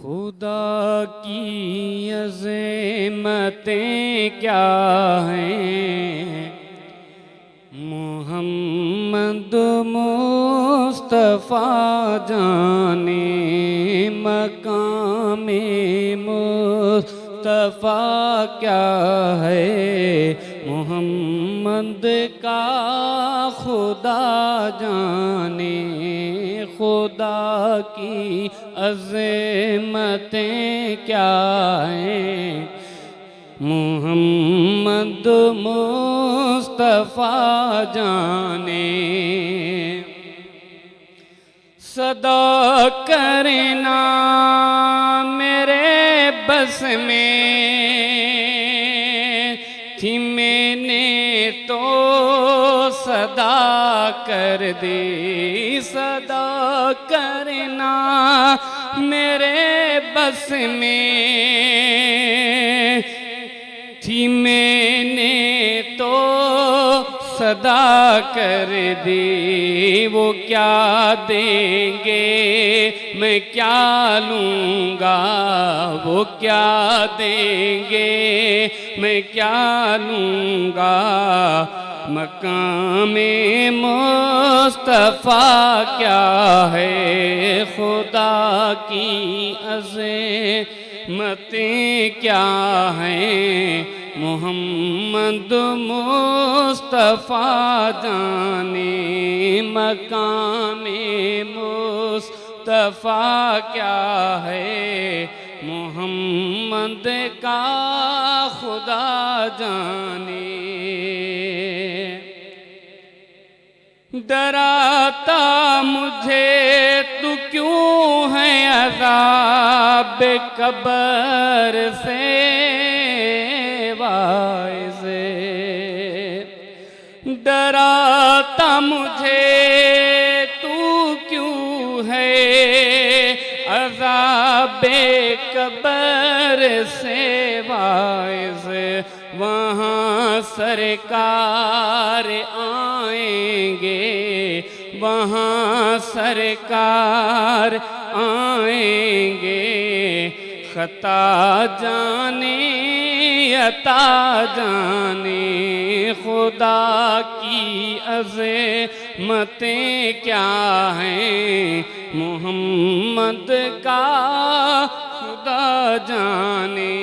खुदा की अज़मतें क्या हैं, मोहम्मद मुस्तफ़ा जाने मकामे मुस्तफ़ा क्या है। मोहम्मद का खुदा जाने खुदा की अज़मतें क्या हैं, मोहम्मद मुस्तफ़ा जाने। सदा करना मेरे बस में थी, मैंने तो सदा कर दी। सदा करना मेरे बस में थी, मैंने तो सदा कर दी। वो क्या देंगे मैं क्या लूँगा, वो क्या देंगे मैं क्या लूँगा। मकामे मुस्तफ़ा क्या है, खुदा की अज़मतें क्या हैं। मोहम्मद मुस्तफ़ा जाने मकामे मुस्तफ़ा क्या है। मोहम्मद का खुदा जाने। डराता मुझे तू क्यों है अज़ाब कब्र से वाइज़े। डराता मुझे तू क्यों है अज़ाब कब्र से वाइज़े। वहाँ सरकार आएंगे, वहाँ सरकार आएंगे। खता जाने अता जाने खुदा की अज़मतें क्या हैं। मोहम्मद का खुदा जाने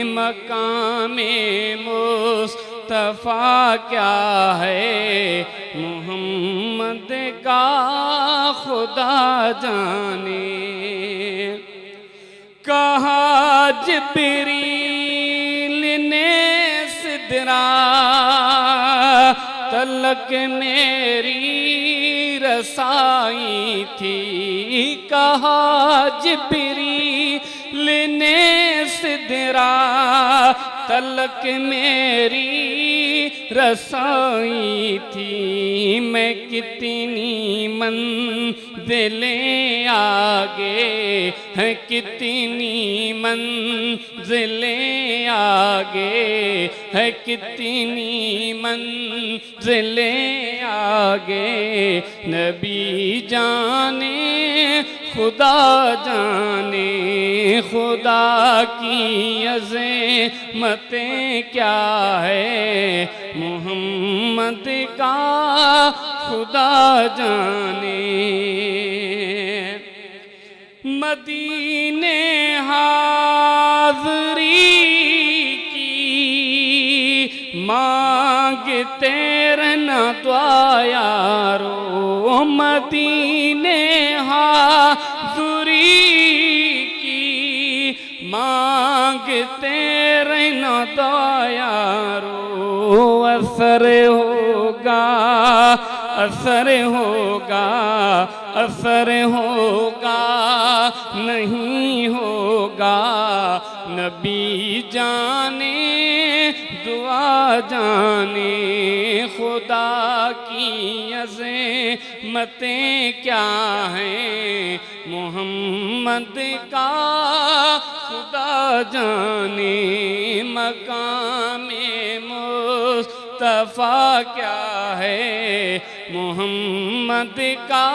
मकामे मुस्तफ़ा क्या है। मोहम्मद का खुदा जाने। कहा जिब्रील ने सिदरा तलक मेरी रसाई थी। कहा जिब्रील ने सिदरा तलक मेरी रसाई थी। मैं कितनी मंज़िलें आगे हैं, कितनी मंज़िलें आगे है, कितनी मंज़िलें आगे। नबी जाने खुदा जाने खुदा की अज़मतें क्या है। मोहम्मद का खुदा जाने। मदीने हाज़री की मांगते रहना दुआ यारो। मदीने हाज़री की मांगते रहना दुआ यारो। असर होगा असर होगा असर होगा नहीं होगा। नबी जाने दुआ जाने खुदा की अज़मतें क्या हैं। मोहम्मद का खुदा जाने मकामे मुस्तफ़ा क्या है। मोहम्मद का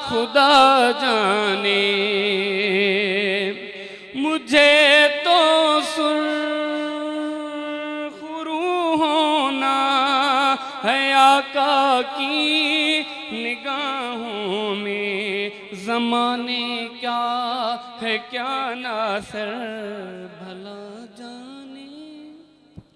खुदा जाने। तुझे तो सुरखरू होना है आका की निगाहों में, ज़माने क्या है क्या नासर भला